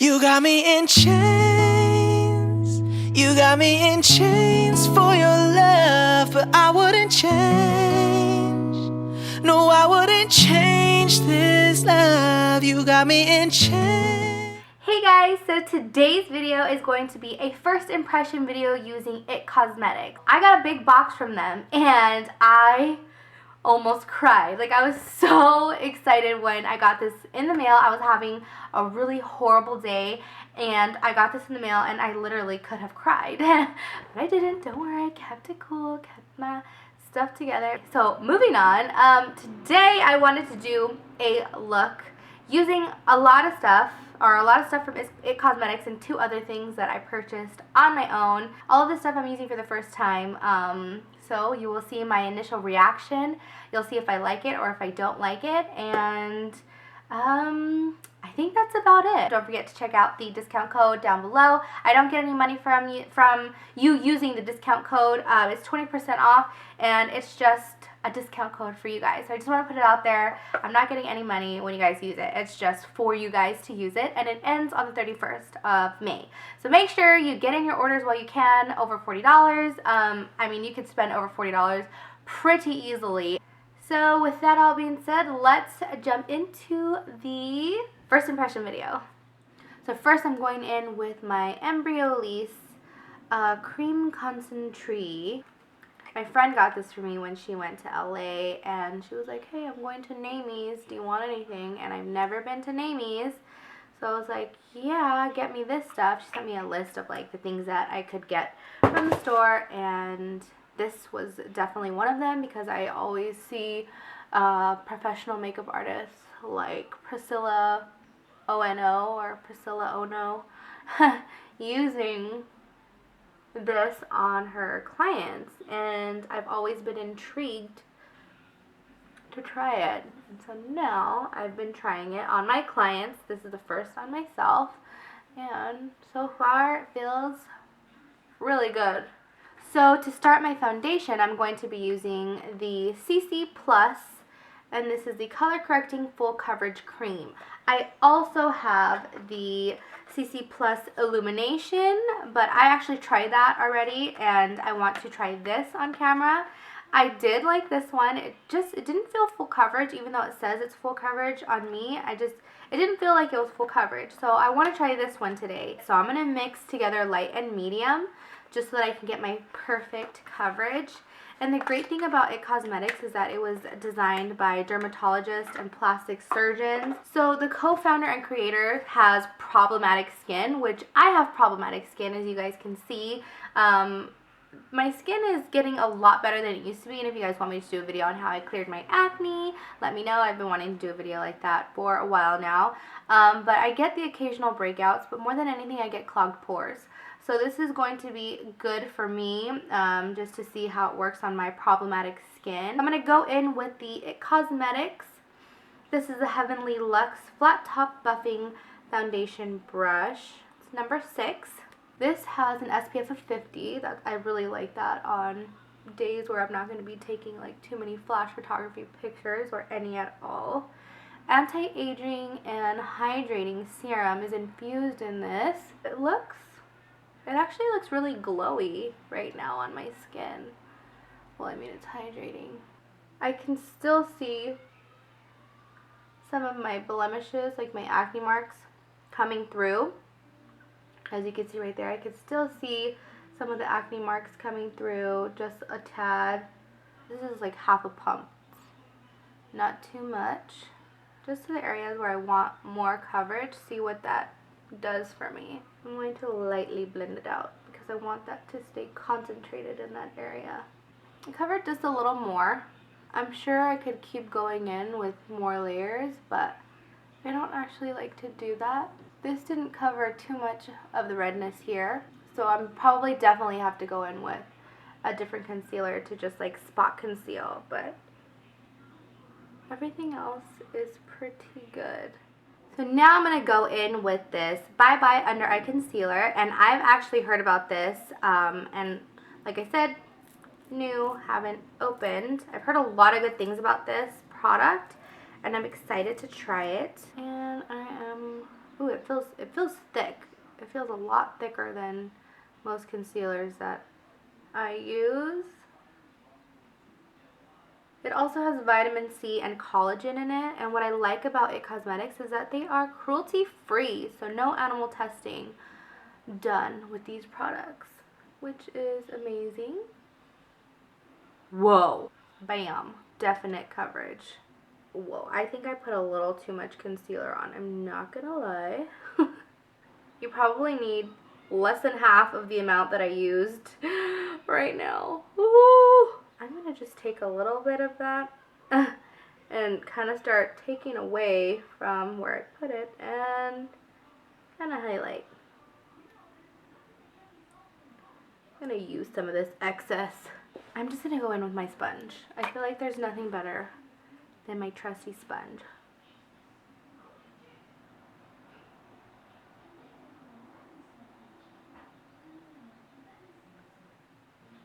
You got me in chains. You got me in chains for your love, but I wouldn't change. No, I wouldn't change this love. You got me in chains. Hey guys, so today's video is going to be a first impression video using IT Cosmetics. I got a big box from them and I almost cried. Like, I was so excited when I got this in the mail. I was having a really horrible day and I got this in the mail and I literally could have cried. But I didn't. Don't worry, I kept it cool, kept my stuff together. So moving on, today I wanted to do a look using a lot of stuff from IT Cosmetics and two other things that I purchased on my own. All of this stuff I'm using for the first time. So you will see my initial reaction. You'll see if I like it or if I don't like it. And I think that's about it. Don't forget to check out the discount code down below. I don't get any money from you using the discount code. It's 20% off, and it's just a discount code for you guys. So I just want to put it out there. I'm not getting any money when you guys use it. It's just for you guys to use it, and it ends on the 31st of May. So make sure you get in your orders while you can, over $40. I mean, you could spend over $40 pretty easily. So with that all being said, let's jump into the first impression video. So first I'm going in with my Embryolisse Creme Concentre. My friend got this for me when she went to LA, and she was like, hey, I'm going to NUME's, do you want anything? And I've never been to NUME's, so I was like, yeah, get me this stuff. She sent me a list of like the things that I could get from the store, and this was definitely one of them because I always see professional makeup artists like Priscilla Ono or Priscilla Ono using this on her clients, and I've always been intrigued to try it. And so now I've been trying it on my clients. This is the first on myself, and so far it feels really good. So to start my foundation, I'm going to be using the CC Plus, and this is the Color Correcting Full Coverage Cream. I also have the CC Plus Illumination, but I actually tried that already, and I want to try this on camera. I did like this one. It didn't feel full coverage, even though it says it's full coverage on me. It didn't feel like it was full coverage. So I want to try this one today. So I'm going to mix together light and medium just so that I can get my perfect coverage. And the great thing about IT Cosmetics is that it was designed by dermatologists and plastic surgeons. So the co-founder and creator has problematic skin, which I have problematic skin, as you guys can see. My skin is getting a lot better than it used to be, and if you guys want me to do a video on how I cleared my acne, let me know. I've been wanting to do a video like that for a while now. But I get the occasional breakouts, but more than anything, I get clogged pores. So this is going to be good for me, just to see how it works on my problematic skin. I'm going to go in with the IT Cosmetics. This is the Heavenly Luxe Flat Top Buffing Foundation Brush. It's number 6. This has an SPF of 50. I really like that on days where I'm not going to be taking like too many flash photography pictures or any at all. Anti-aging and hydrating serum is infused in this. It actually looks really glowy right now on my skin. Well, I mean, it's hydrating. I can still see some of my blemishes, like my acne marks, coming through. As you can see right there, I can still see some of the acne marks coming through, just a tad. This is like half a pump. Not too much. Just to the areas where I want more coverage, see what that does for me. I'm going to lightly blend it out because I want that to stay concentrated in that area. I covered just a little more. I'm sure I could keep going in with more layers, but I don't actually like to do that. This didn't cover too much of the redness here, so I'm probably definitely have to go in with a different concealer to just like spot conceal, but everything else is pretty good. So now I'm going to go in with this Bye Bye Under Eye Concealer, and I've actually heard about this, and like I said, new, haven't opened. I've heard a lot of good things about this product, and I'm excited to try it. And I am Ooh, it feels thick. It feels a lot thicker than most concealers that I use. It also has vitamin C and collagen in it, and what I like about IT Cosmetics is that they are cruelty-free, so no animal testing done with these products, which is amazing. Whoa. Bam. Definite coverage. Whoa, I think I put a little too much concealer on. I'm not gonna lie. You probably need less than half of the amount that I used right now. Ooh. I'm gonna just take a little bit of that and kind of start taking away from where I put it and kind of highlight. I'm gonna use some of this excess. I'm just gonna go in with my sponge. I feel like there's nothing better than my trusty sponge.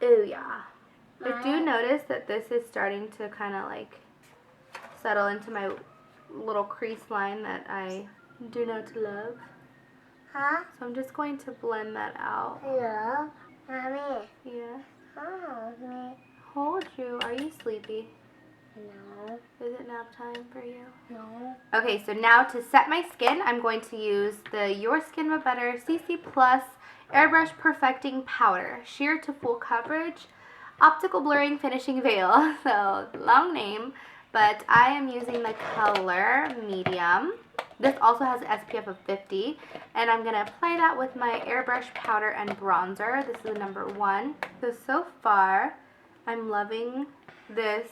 Ooh, yeah. I do notice that this is starting to kind of like settle into my little crease line that I do not love. Huh? So I'm just going to blend that out. Hello? Mommy. Yeah. Hold me. Hold you. Are you sleepy? No. Is it nap time for you? No. Okay, so now to set my skin, I'm going to use the Your Skin But Better CC Plus Airbrush Perfecting Powder. Sheer to full coverage, optical blurring finishing veil. So, long name, but I am using the color medium. This also has an SPF of 50, and I'm going to apply that with my airbrush powder and bronzer. This is the number 1. So far, I'm loving this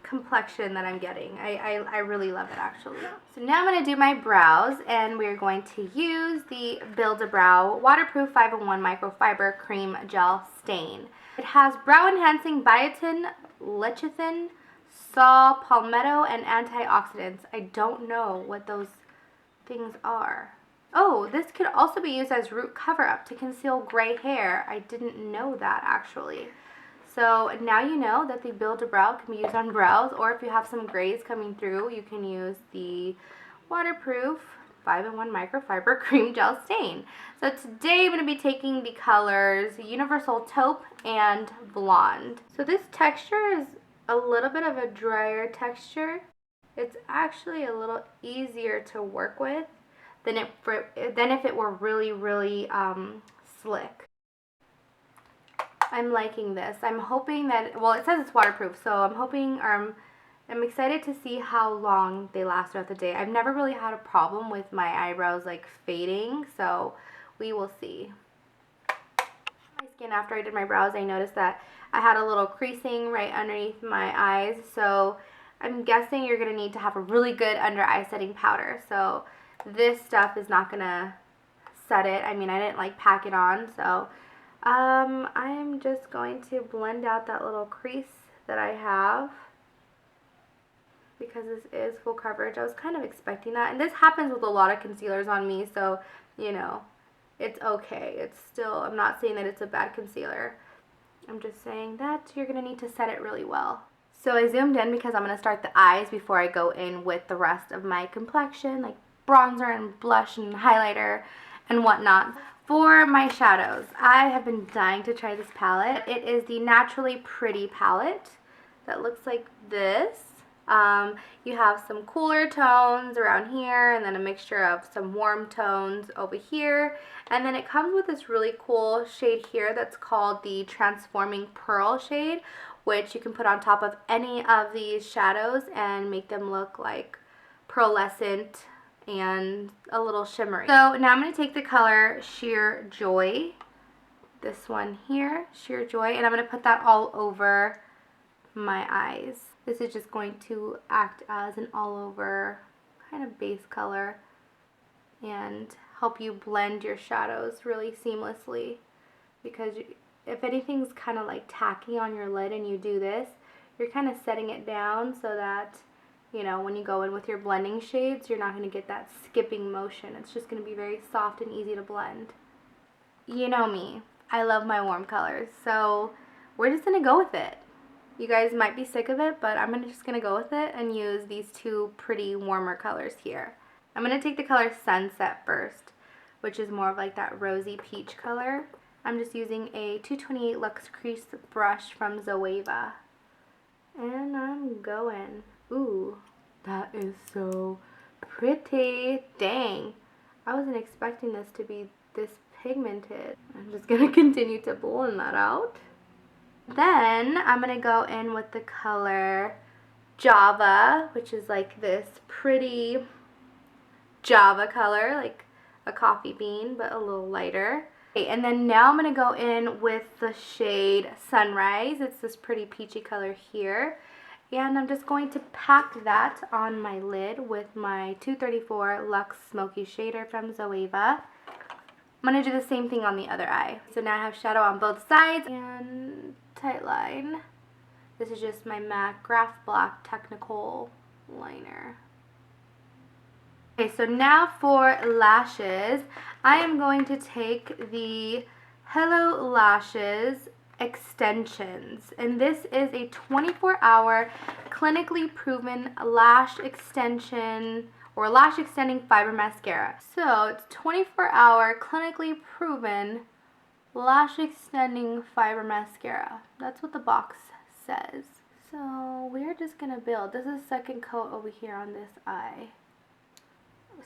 complexion that I'm getting. I really love it, actually. So now I'm going to do my brows, and we're going to use the Build-A-Brow Waterproof 5-in-1 Microfiber Cream Gel Stain. It has brow enhancing biotin, lecithin, saw palmetto, and antioxidants. I don't know what those things are. Oh, this could also be used as root cover-up to conceal gray hair. I didn't know that, actually. So now you know that the Build-A-Brow can be used on brows, or if you have some grays coming through, you can use the waterproof 5-in-1 Microfiber Cream Gel Stain. So today I'm going to be taking the colors Universal Taupe and Blonde. So this texture is a little bit of a drier texture. It's actually a little easier to work with than if it were really, really slick. I'm liking this. I'm hoping that, well, it says it's waterproof, so I'm hoping, I'm excited to see how long they last throughout the day. I've never really had a problem with my eyebrows like fading, so we will see. My skin, after I did my brows, I noticed that I had a little creasing right underneath my eyes, so I'm guessing you're going to need to have a really good under eye setting powder. So this stuff is not going to set it. I mean, I didn't like pack it on, so I'm just going to blend out that little crease that I have because this is full coverage. I was kind of expecting that, and this happens with a lot of concealers on me, so, you know, it's okay. It's still, I'm not saying that it's a bad concealer. I'm just saying that you're going to need to set it really well. So I zoomed in because I'm going to start the eyes before I go in with the rest of my complexion, like bronzer and blush and highlighter and whatnot. For my shadows, I have been dying to try this palette. It is the Naturally Pretty palette that looks like this. You have some cooler tones around here, and then a mixture of some warm tones over here. And then it comes with this really cool shade here that's called the Transforming Pearl shade, which you can put on top of any of these shadows and make them look like pearlescent and a little shimmery. So now I'm going to take the color Sheer Joy, this one here, Sheer Joy, and I'm going to put that all over my eyes. This is just going to act as an all over kind of base color and help you blend your shadows really seamlessly, because if anything's kind of like tacky on your lid and you do this, you're kind of setting it down so that, you know, when you go in with your blending shades, you're not going to get that skipping motion. It's just going to be very soft and easy to blend. You know me, I love my warm colors, so we're just going to go with it. You guys might be sick of it, but I'm just going to go with it and use these two pretty warmer colors here. I'm going to take the color Sunset first, which is more of like that rosy peach color. I'm just using a 228 Luxe Crease brush from Zoeva. And I'm going. Ooh, that is so pretty. Dang, I wasn't expecting this to be this pigmented. I'm just going to continue to blend that out. Then I'm going to go in with the color Java, which is like this pretty Java color, like a coffee bean, but a little lighter. Okay, and then now I'm going to go in with the shade Sunrise. It's this pretty peachy color here. And I'm just going to pack that on my lid with my 234 Luxe Smoky Shader from Zoeva. I'm going to do the same thing on the other eye. So now I have shadow on both sides and tight line. This is just my MAC Graph Black Technakol liner. Okay, so now for lashes, I am going to take the Hello Lashes Extensions, and this is a 24-hour clinically proven lash extension or lash extending fiber mascara. So it's 24-hour clinically proven lash extending fiber mascara. That's what the box says. So we're just gonna build. This is second coat over here on this eye.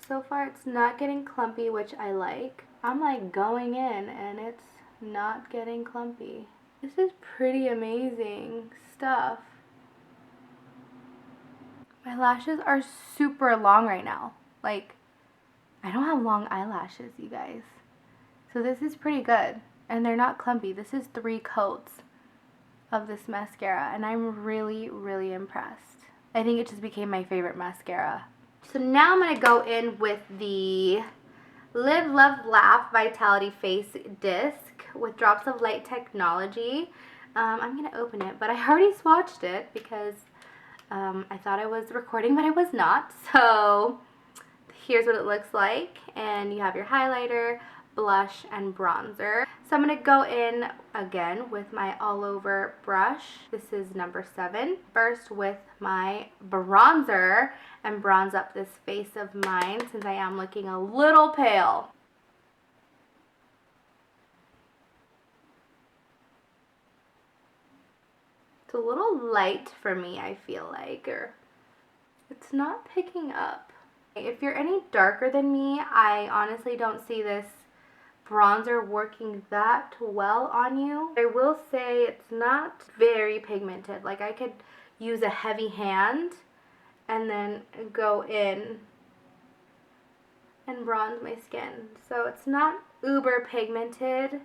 So far it's not getting clumpy, which I like. I'm like going in and it's not getting clumpy. This is pretty amazing stuff. My lashes are super long right now. Like, I don't have long eyelashes, you guys. So this is pretty good. And they're not clumpy. This is 3 coats of this mascara. And I'm really, really impressed. I think it just became my favorite mascara. So now I'm going to go in with the Live, Love, Laugh Vitality Face Disc with Drops of Light Technology. I'm going to open it, but I already swatched it because I thought I was recording, but I was not. So here's what it looks like. And you have your highlighter, blush, and bronzer. So I'm going to go in again with my all over brush. This is number 7. First with my bronzer and bronze up this face of mine since I am looking a little pale. It's a little light for me, I feel like, or it's not picking up. If you're any darker than me, I honestly don't see this bronzer working that well on you. I will say it's not very pigmented. Like, I could use a heavy hand and then go in and bronze my skin. So it's not uber pigmented,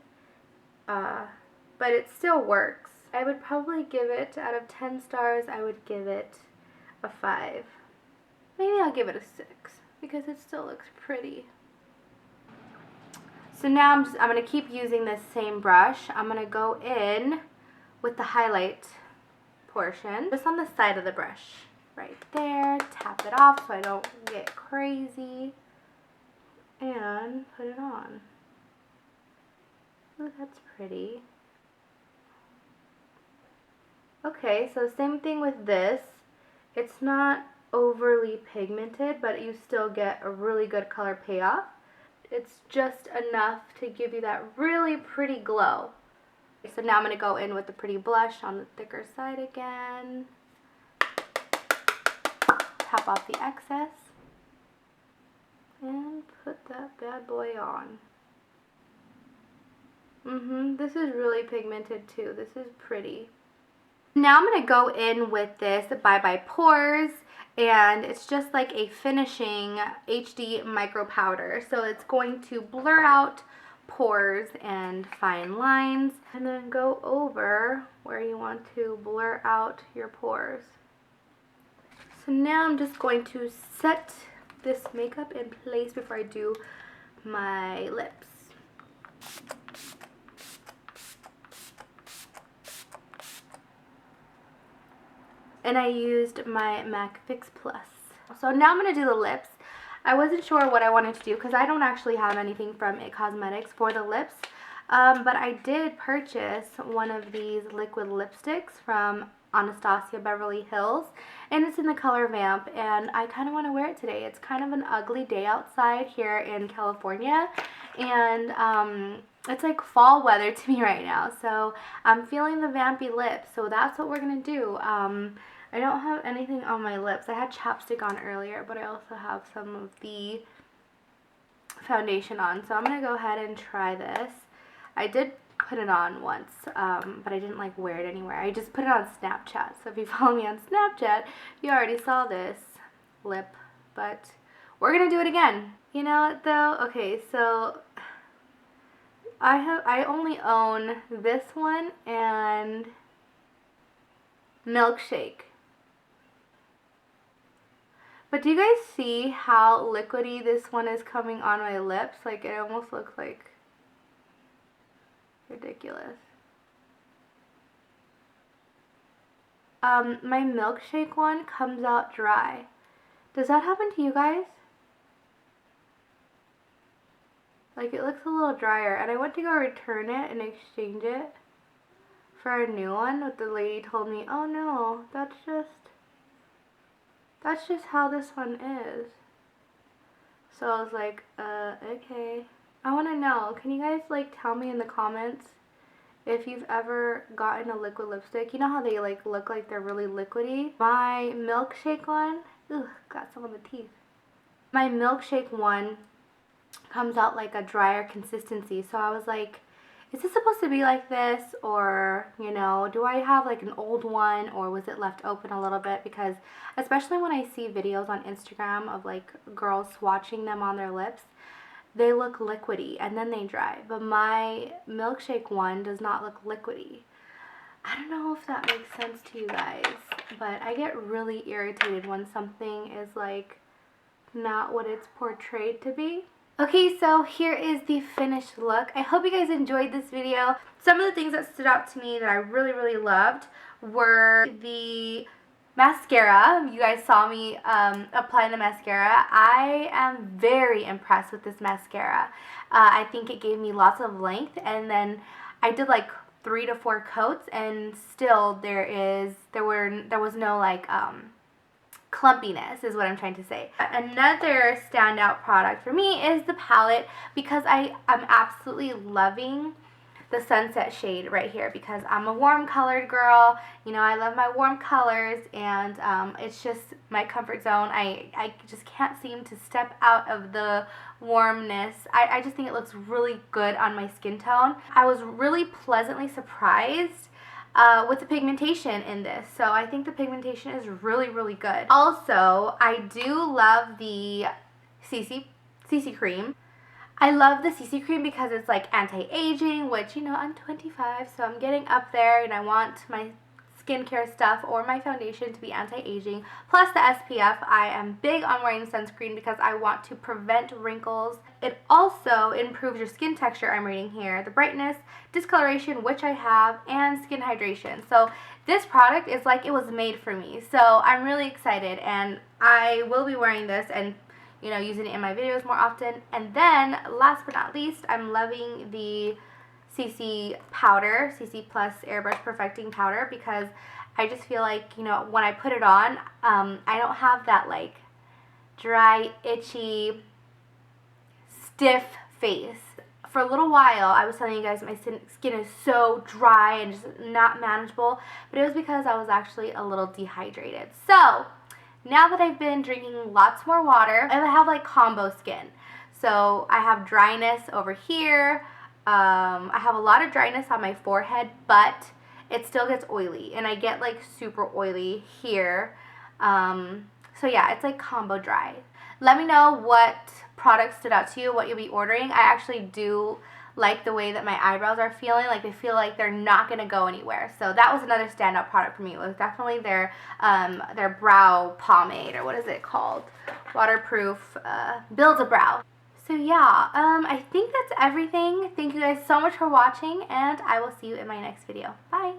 but it still works. I would probably give it, out of 10 stars, I would give it a 5. Maybe I'll give it a 6 because it still looks pretty. So now I'm going to keep using this same brush. I'm going to go in with the highlight portion, just on the side of the brush. Right there. Tap it off so I don't get crazy. And put it on. Ooh, that's pretty. Okay, so same thing with this. It's not overly pigmented, but you still get a really good color payoff. It's just enough to give you that really pretty glow. So now I'm going to go in with the pretty blush on the thicker side again. Tap off the excess. And put that bad boy on. This is really pigmented too. This is pretty. Now I'm going to go in with this Bye Bye Pores, and it's just like a finishing HD micro powder. So it's going to blur out pores and fine lines, and then go over where you want to blur out your pores. So now I'm just going to set this makeup in place before I do my lips. And I used my MAC Fix Plus. So now I'm going to do the lips. I wasn't sure what I wanted to do because I don't actually have anything from IT Cosmetics for the lips. But I did purchase one of these liquid lipsticks from Anastasia Beverly Hills, and it's in the color Vamp, and I kind of want to wear it today. It's kind of an ugly day outside here in California, and it's like fall weather to me right now, so I'm feeling the vampy lips, so that's what we're gonna do. I don't have anything on my lips. I had chapstick on earlier, but I also have some of the foundation on, so I'm gonna go ahead and try this. I did put it on once, but I didn't like wear it anywhere. I just put it on Snapchat, so if you follow me on Snapchat, you already saw this lip, but we're gonna do it again. You know what though? Okay, so I only own this one and Milkshake. But do you guys see how liquidy this one is coming on my lips? Like, it almost looks like ridiculous. My Milkshake one comes out dry. Does that happen to you guys? Like, it looks a little drier, and I went to go return it and exchange it for a new one, but the lady told me, oh no, that's just how this one is. So I was like, okay. I want to know, can you guys like tell me in the comments if you've ever gotten a liquid lipstick? You know how they like look like they're really liquidy? My Milkshake one, got some on the teeth. My Milkshake one comes out like a drier consistency. So I was like, is this supposed to be like this, or, you know, do I have like an old one, or was it left open a little bit? Because especially when I see videos on Instagram of like girls swatching them on their lips, they look liquidy and then they dry. But my Milkshake one does not look liquidy. I don't know if that makes sense to you guys, but I get really irritated when something is like not what it's portrayed to be. Okay, so here is the finished look. I hope you guys enjoyed this video. Some of the things that stood out to me that I really loved were the mascara. You guys saw me applying the mascara. I am very impressed with this mascara. I think it gave me lots of length, and then I did like 3 to 4 coats, and still there was no like clumpiness, is what I'm trying to say. Another standout product for me is the palette, because I'm absolutely loving the sunset shade right here, because I'm a warm colored girl. You know, I love my warm colors, and it's just my comfort zone. I just can't seem to step out of the warmness. I just think it looks really good on my skin tone. I was really pleasantly surprised with the pigmentation in this. So I think the pigmentation is really good. Also, I do love the CC cream. I love the CC cream because it's like anti-aging, which, you know, I'm 25, so I'm getting up there, and I want my skincare stuff or my foundation to be anti-aging. Plus the SPF, I am big on wearing sunscreen because I want to prevent wrinkles. It also improves your skin texture, I'm reading here, the brightness, discoloration, which I have, and skin hydration. So this product is like it was made for me. So I'm really excited, and I will be wearing this and, you know, using it in my videos more often. And then last but not least, I'm loving the CC powder, CC Plus Airbrush Perfecting Powder, because I just feel like, you know, when I put it on, I don't have that like dry, itchy, stiff face. For a little while, I was telling you guys my skin is so dry and just not manageable, but it was because I was actually a little dehydrated. So now that I've been drinking lots more water, I have like combo skin. So I have dryness over here. I have a lot of dryness on my forehead, but it still gets oily, and I get like super oily here. So yeah, it's like combo dry. Let me know what products stood out to you, what you'll be ordering. I actually do like the way that my eyebrows are feeling. Like, they feel like they're not gonna go anywhere. So that was another standout product for me. It was definitely their brow pomade, or what is it called? Waterproof, Build a Brow. So yeah, I think that's everything. Thank you guys so much for watching, and I will see you in my next video. Bye!